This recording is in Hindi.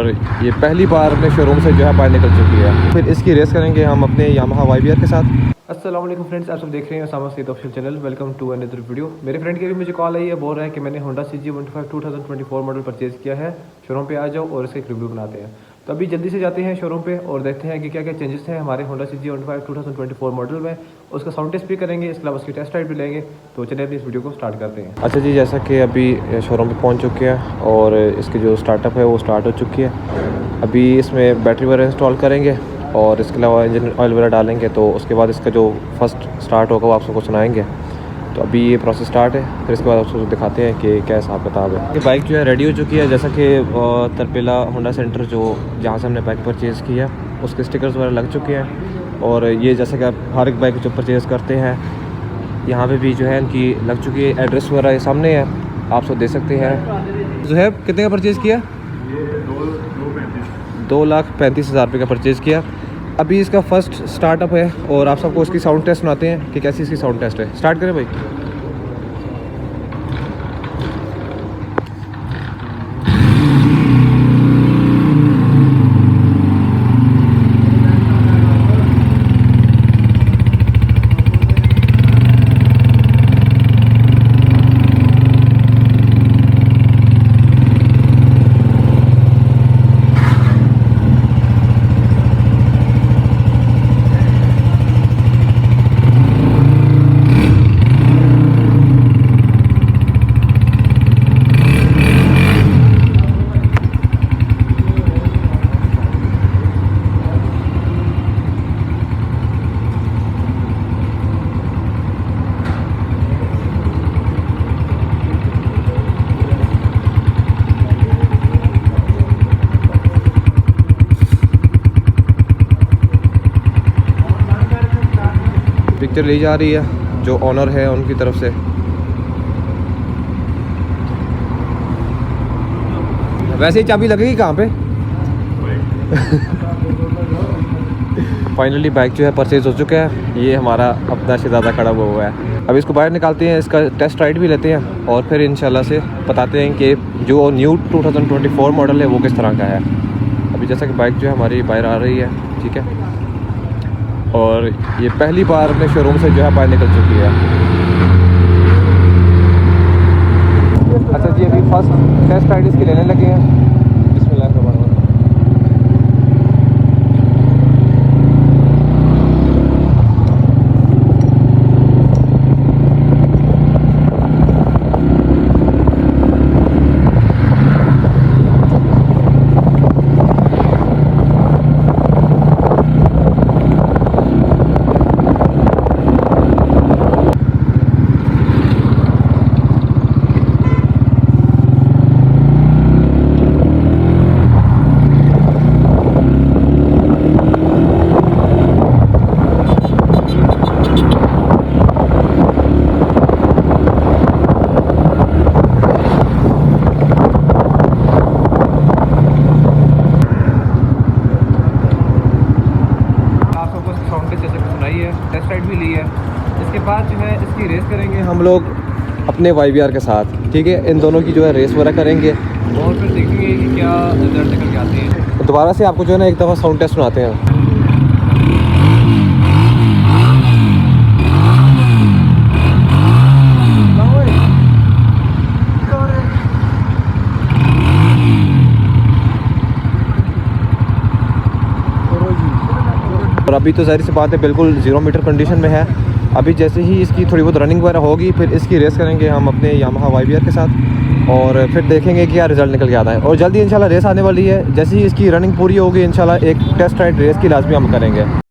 और ये पहली बार अपने शोरूम से जो है बाहर निकल चुकी है। फिर इसकी रेस करेंगे हम अपने यामाहा YBR के साथ। अस्सलाम वालेकुम फ्रेंड्स, आप सब देख रहे हैं Sama Saeed official channel. Welcome to another video. मेरे फ्रेंड की भी मुझे कॉल आई है, बोल रहा है कि मैंने होंडा CG 125 2024 मॉडल परचेज़ किया है, शोरूम पे आ जाओ और इसका एक रिव्यू बनाते हैं। तो अभी जल्दी से जाते हैं शोरूम पे और देखते हैं कि क्या क्या चेंजेस हैं हमारे होंडा CG 125 2024 मॉडल में। उसका साउंड टेस्ट भी करेंगे, इसके अलावा उसकी टेस्ट राइड भी लेंगे। तो चलिए अभी इस वीडियो को स्टार्ट करते हैं। अच्छा जी, जैसा कि अभी शोरूम पे पहुंच चुके हैं और इसकी जो स्टार्टअप है वो स्टार्ट हो चुकी है। अभी इसमें बैटरी वगैरह इंस्टॉल करेंगे और इसके अलावा इंजन ऑयल वगैरह डालेंगे, तो उसके बाद इसका जो फर्स्ट स्टार्ट होगा वो आप सबको सुनाएंगे। तो अभी ये प्रोसेस स्टार्ट है, फिर इसके बाद आपको दिखाते हैं कि क्या हिसाब किताब है। ये बाइक जो है रेडी हो चुकी है, जैसा कि तरपेला होंडा सेंटर जो जहाँ से हमने बाइक परचेज़ किया उसके स्टिकर्स वगैरह लग चुके हैं। और ये जैसा कि आप हर एक बाइक जो परचेज़ करते हैं यहाँ पे भी जो है इनकी लग चुकी है। एड्रेस वगैरह ये सामने है, आप सब दे सकते हैं। ज़ुहैब कितने का परचेज़ किया? 2,35,000 रुपये का परचेज़ किया। अभी इसका फर्स्ट स्टार्टअप है और आप सबको इसकी साउंड टेस्ट सुनाते हैं कि कैसी इसकी साउंड टेस्ट है। स्टार्ट करें भाई। पिक्चर ली जा रही है जो ऑनर है उनकी तरफ से। वैसे ही चाबी लगेगी कहाँ पे? फाइनली बाइक जो है परचेज हो चुका है। ये हमारा अपना शहजादा खड़ा हुआ है। अब इसको बाहर निकालते हैं, इसका टेस्ट राइड भी लेते हैं और फिर इंशाल्लाह से बताते हैं कि जो न्यू 2024 मॉडल है वो किस तरह का है। अभी जैसा कि बाइक जो है हमारी बाहर आ रही है, ठीक है, और ये पहली बार अपने शोरूम से जो है बाहर निकल चुकी है। अच्छा जी, अभी फर्स्ट टेस्ट राइड इसकी लेने लगे हैं। टेस्ट राइड भी ली है। इसके बाद जो है इसकी रेस करेंगे हम लोग अपने YBR के साथ, ठीक है। इन दोनों की जो है रेस वगैरह करेंगे और फिर देखेंगे कि क्या रिजल्ट निकल के आते हैं। दोबारा से आपको जो है ना एक दफ़ा साउंड टेस्ट सुनाते हैं। और अभी तो ज़ाहिर सी बात है बिल्कुल 0 मीटर कंडीशन में है। अभी जैसे ही इसकी थोड़ी बहुत रनिंग वगैरह होगी फिर इसकी रेस करेंगे हम अपने यामाहा YBR के साथ और फिर देखेंगे क्या रिज़ल्ट निकल के आता है। और जल्दी इंशाल्लाह रेस आने वाली है। जैसे ही इसकी रनिंग पूरी होगी इंशाल्लाह एक टेस्ट राइड रेस की लाजमी हम करेंगे।